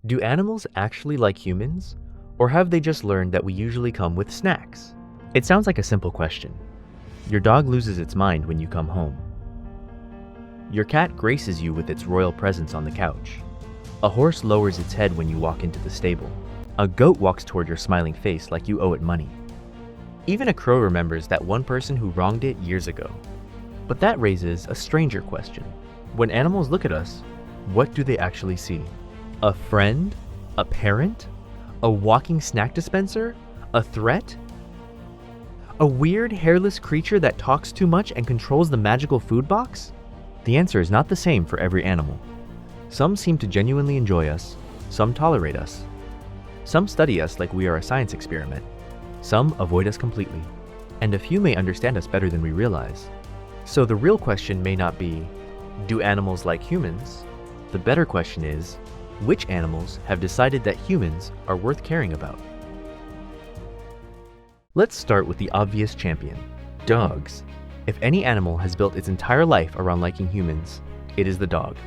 Do animals actually like humans? Or have they just learned that we usually come with snacks? It sounds like a simple question. Your dog loses its mind when you come home. Your cat graces you with its royal presence on the couch. A horse lowers its head when you walk into the stable. A goat walks toward your smiling face like you owe it money. Even a crow remembers that one person who wronged it years ago. But that raises a stranger question. When animals look at us, what do they actually see? A friend? A parent? A walking snack dispenser? A threat? A weird, hairless creature that talks too much and controls the magical food box? The answer is not the same for every animal. Some seem to genuinely enjoy us, some tolerate us. Some study us like we are a science experiment. Some avoid us completely. And a few may understand us better than we realize. So the real question may not be, do animals like humans? The better question is, which animals have decided that humans are worth caring about? Let's start with the obvious champion, dogs. If any animal has built its entire life around liking humans, it is the dog.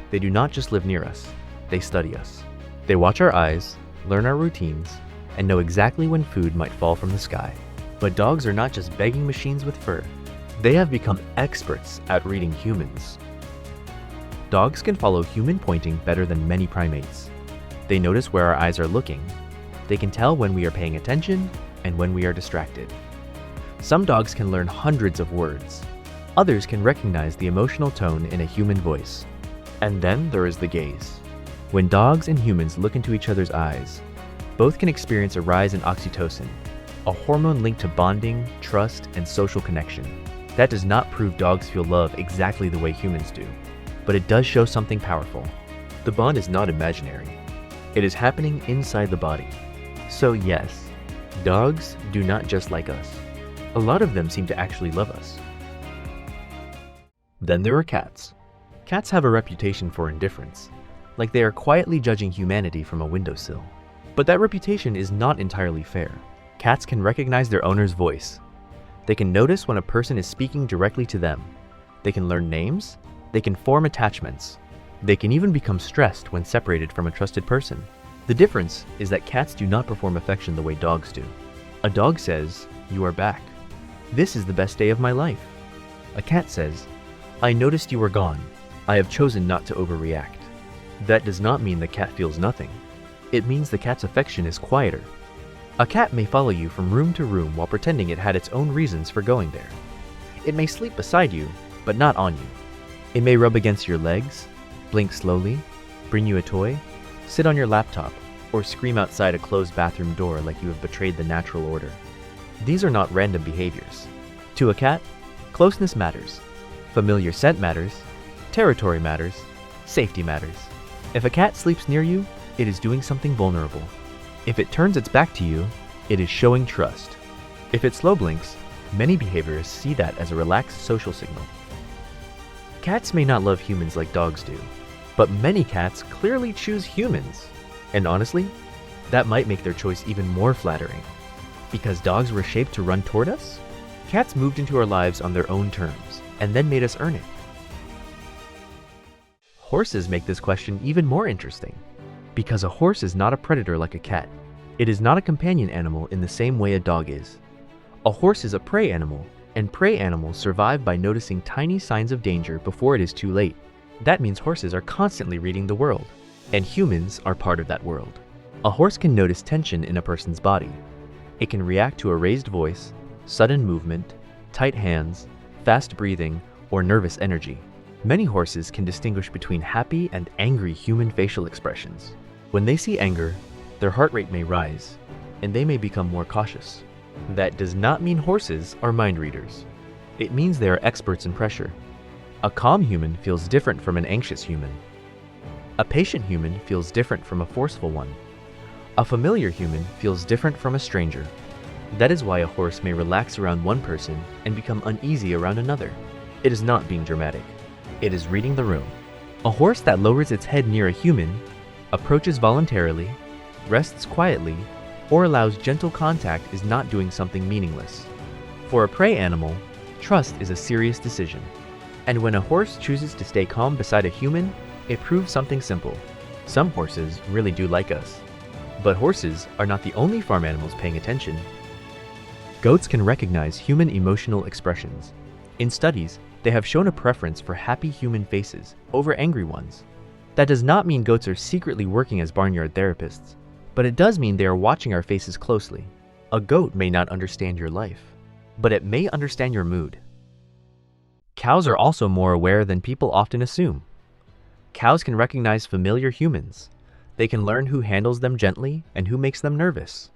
They do not just live near us, they study us. They watch our eyes, learn our routines, and know exactly when food might fall from the sky. But dogs are not just begging machines with fur. They have become experts at reading humans. Dogs can follow human pointing better than many primates. They notice where our eyes are looking. They can tell when we are paying attention and when we are distracted. Some dogs can learn hundreds of words. Others can recognize the emotional tone in a human voice. And then there is the gaze. When dogs and humans look into each other's eyes, both can experience a rise in oxytocin, a hormone linked to bonding, trust, and social connection. That does not prove dogs feel love exactly the way humans do, but it does show something powerful. The bond is not imaginary. It is happening inside the body. So yes, dogs do not just like us. A lot of them seem to actually love us. Then there are cats. Cats have a reputation for indifference, like they are quietly judging humanity from a windowsill. But that reputation is not entirely fair. Cats can recognize their owner's voice. They can notice when a person is speaking directly to them. They can learn names. They can form attachments. They can even become stressed when separated from a trusted person. The difference is that cats do not perform affection the way dogs do. A dog says, "You are back. This is the best day of my life." A cat says, "I noticed you were gone. I have chosen not to overreact." That does not mean the cat feels nothing. It means the cat's affection is quieter. A cat may follow you from room to room while pretending it had its own reasons for going there. It may sleep beside you, but not on you. It may rub against your legs, blink slowly, bring you a toy, sit on your laptop, or scream outside a closed bathroom door like you have betrayed the natural order. These are not random behaviors. To a cat, closeness matters. Familiar scent matters. Territory matters. Safety matters. If a cat sleeps near you, it is doing something vulnerable. If it turns its back to you, it is showing trust. If it slow blinks, many behaviorists see that as a relaxed social signal. Cats may not love humans like dogs do, but many cats clearly choose humans. And honestly, that might make their choice even more flattering. Because dogs were shaped to run toward us, cats moved into our lives on their own terms, and then made us earn it. Horses make this question even more interesting. Because a horse is not a predator like a cat. It is not a companion animal in the same way a dog is. A horse is a prey animal, and prey animals survive by noticing tiny signs of danger before it is too late. That means horses are constantly reading the world, and humans are part of that world. A horse can notice tension in a person's body. It can react to a raised voice, sudden movement, tight hands, fast breathing, or nervous energy. Many horses can distinguish between happy and angry human facial expressions. When they see anger, their heart rate may rise, and they may become more cautious. That does not mean horses are mind readers. It means they are experts in pressure. A calm human feels different from an anxious human. A patient human feels different from a forceful one. A familiar human feels different from a stranger. That is why a horse may relax around one person and become uneasy around another. It is not being dramatic. It is reading the room. A horse that lowers its head near a human, approaches voluntarily, rests quietly, or allows gentle contact is not doing something meaningless. For a prey animal, trust is a serious decision. And when a horse chooses to stay calm beside a human, it proves something simple. Some horses really do like us. But horses are not the only farm animals paying attention. Goats can recognize human emotional expressions. In studies, they have shown a preference for happy human faces over angry ones. That does not mean goats are secretly working as barnyard therapists, but it does mean they are watching our faces closely. A goat may not understand your life, but it may understand your mood. Cows are also more aware than people often assume. Cows can recognize familiar humans. They can learn who handles them gently and who makes them nervous.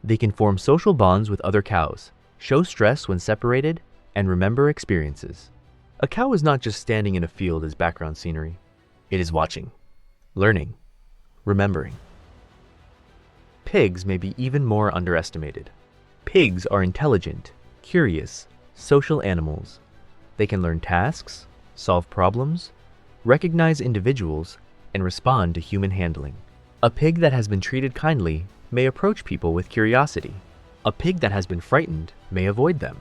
They can form social bonds with other cows, show stress when separated, and remember experiences. A cow is not just standing in a field as background scenery. It is watching, learning, remembering. Pigs may be even more underestimated. Pigs are intelligent, curious, social animals. They can learn tasks, solve problems, recognize individuals, and respond to human handling. A pig that has been treated kindly may approach people with curiosity. A pig that has been frightened may avoid them.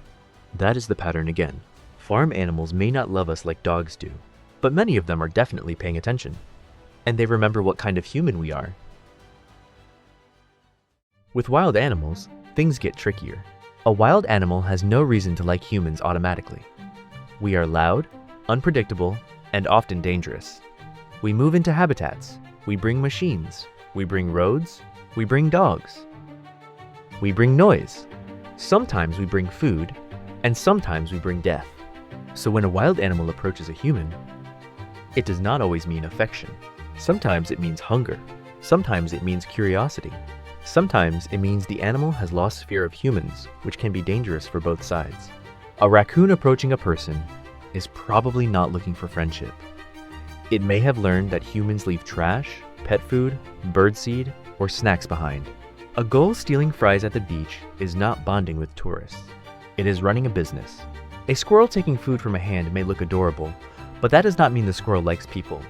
That is the pattern again. Farm animals may not love us like dogs do, but many of them are definitely paying attention. And they remember what kind of human we are. With wild animals, things get trickier. A wild animal has no reason to like humans automatically. We are loud, unpredictable, and often dangerous. We move into habitats. We bring machines. We bring roads. We bring dogs. We bring noise. Sometimes we bring food, and sometimes we bring death. So when a wild animal approaches a human, it does not always mean affection. Sometimes it means hunger. Sometimes it means curiosity. Sometimes it means the animal has lost fear of humans, which can be dangerous for both sides. A raccoon approaching a person is probably not looking for friendship. It may have learned that humans leave trash, pet food, birdseed, or snacks behind. A gull stealing fries at the beach is not bonding with tourists. It is running a business. A squirrel taking food from a hand may look adorable, but that does not mean the squirrel likes people.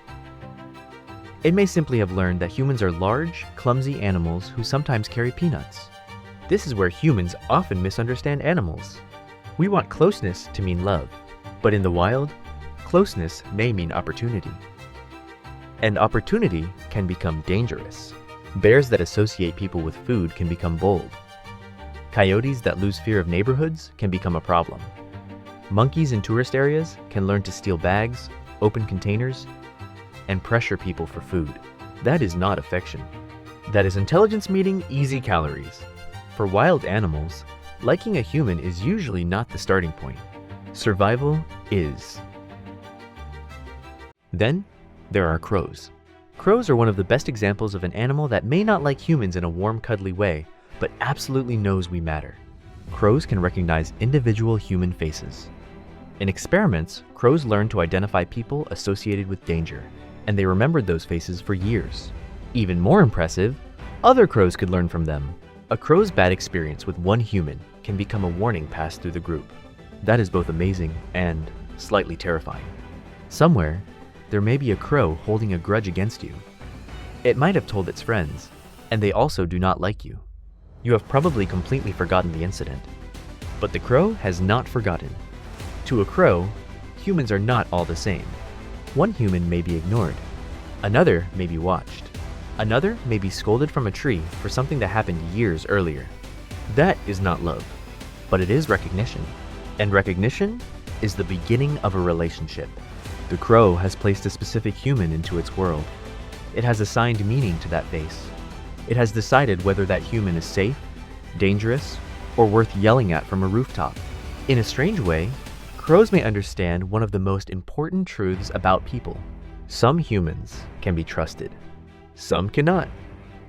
It may simply have learned that humans are large, clumsy animals who sometimes carry peanuts. This is where humans often misunderstand animals. We want closeness to mean love, but in the wild, closeness may mean opportunity. And opportunity can become dangerous. Bears that associate people with food can become bold. Coyotes that lose fear of neighborhoods can become a problem. Monkeys in tourist areas can learn to steal bags, open containers, and pressure people for food. That is not affection. That is intelligence meeting easy calories. For wild animals, liking a human is usually not the starting point. Survival is. Then, there are crows. Crows are one of the best examples of an animal that may not like humans in a warm, cuddly way, but absolutely knows we matter. Crows can recognize individual human faces. In experiments, crows learned to identify people associated with danger, and they remembered those faces for years. Even more impressive, other crows could learn from them. A crow's bad experience with one human can become a warning passed through the group. That is both amazing and slightly terrifying. Somewhere, there may be a crow holding a grudge against you. It might have told its friends, and they also do not like you. You have probably completely forgotten the incident. But the crow has not forgotten. To a crow, humans are not all the same. One human may be ignored. Another may be watched. Another may be scolded from a tree for something that happened years earlier. That is not love, but it is recognition. And recognition is the beginning of a relationship. The crow has placed a specific human into its world. It has assigned meaning to that face. It has decided whether that human is safe, dangerous, or worth yelling at from a rooftop. In a strange way, crows may understand one of the most important truths about people. Some humans can be trusted. Some cannot.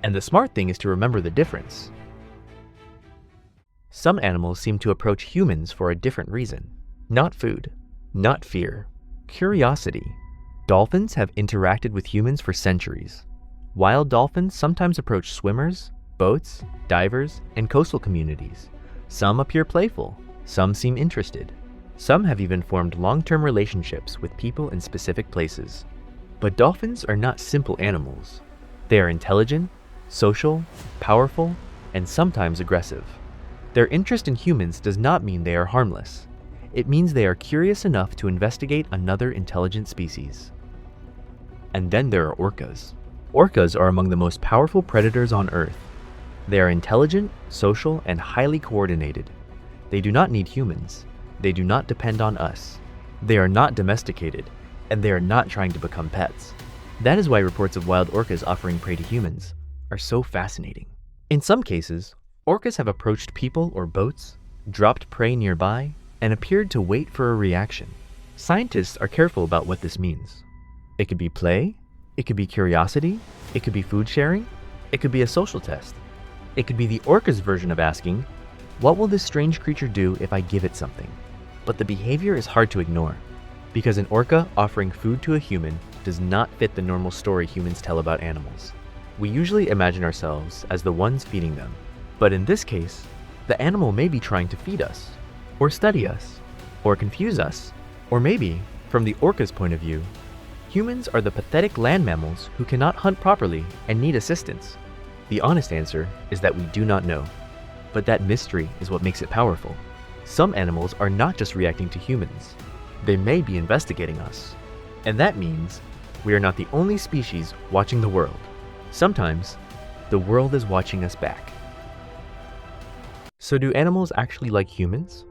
And the smart thing is to remember the difference. Some animals seem to approach humans for a different reason. Not food, not fear, curiosity. Dolphins have interacted with humans for centuries. Wild dolphins sometimes approach swimmers, boats, divers, and coastal communities. Some appear playful, some seem interested. Some have even formed long-term relationships with people in specific places. But dolphins are not simple animals. They are intelligent, social, powerful, and sometimes aggressive. Their interest in humans does not mean they are harmless. It means they are curious enough to investigate another intelligent species. And then there are orcas. Orcas are among the most powerful predators on Earth. They are intelligent, social, and highly coordinated. They do not need humans. They do not depend on us. They are not domesticated, and they are not trying to become pets. That is why reports of wild orcas offering prey to humans are so fascinating. In some cases, orcas have approached people or boats, dropped prey nearby, and appeared to wait for a reaction. Scientists are careful about what this means. It could be play, it could be curiosity, it could be food sharing, it could be a social test. It could be the orca's version of asking, what will this strange creature do if I give it something? But the behavior is hard to ignore, because an orca offering food to a human does not fit the normal story humans tell about animals. We usually imagine ourselves as the ones feeding them, but in this case, the animal may be trying to feed us, or study us, or confuse us, or maybe, from the orca's point of view, humans are the pathetic land mammals who cannot hunt properly and need assistance. The honest answer is that we do not know, but that mystery is what makes it powerful. Some animals are not just reacting to humans, they may be investigating us. And that means we are not the only species watching the world. Sometimes, the world is watching us back. So do animals actually like humans?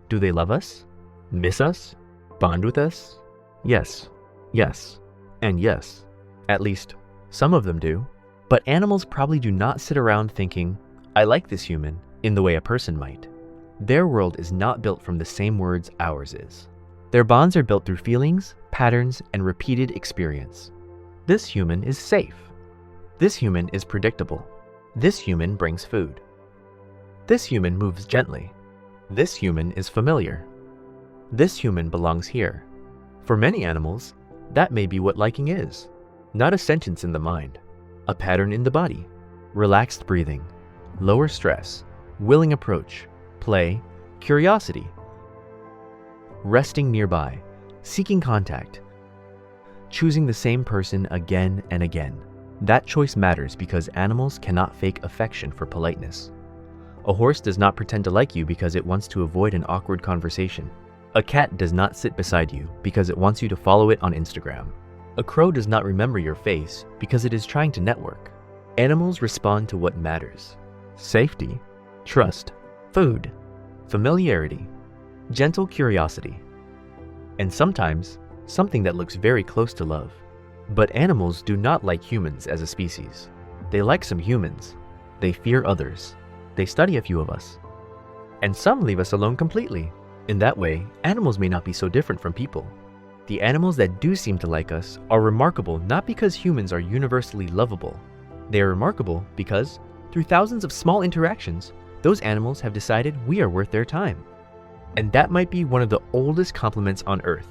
Do they love us? Miss us? Bond with us? Yes, yes, and yes. At least, some of them do. But animals probably do not sit around thinking, I like this human, in the way a person might. Their world is not built from the same words ours is. Their bonds are built through feelings, patterns, and repeated experience. This human is safe. This human is predictable. This human brings food. This human moves gently. This human is familiar. This human belongs here. For many animals, that may be what liking is. Not a sentence in the mind. A pattern in the body, relaxed breathing, lower stress, willing approach, play, curiosity, resting nearby, seeking contact, choosing the same person again and again. That choice matters because animals cannot fake affection for politeness. A horse does not pretend to like you because it wants to avoid an awkward conversation. A cat does not sit beside you because it wants you to follow it on Instagram. A crow does not remember your face because it is trying to network. Animals respond to what matters. Safety, trust, food, familiarity, gentle curiosity, and sometimes something that looks very close to love. But animals do not like humans as a species. They like some humans. They fear others. They study a few of us. And some leave us alone completely. In that way, animals may not be so different from people. The animals that do seem to like us are remarkable not because humans are universally lovable. They are remarkable because, through thousands of small interactions, those animals have decided we are worth their time. And that might be one of the oldest compliments on Earth.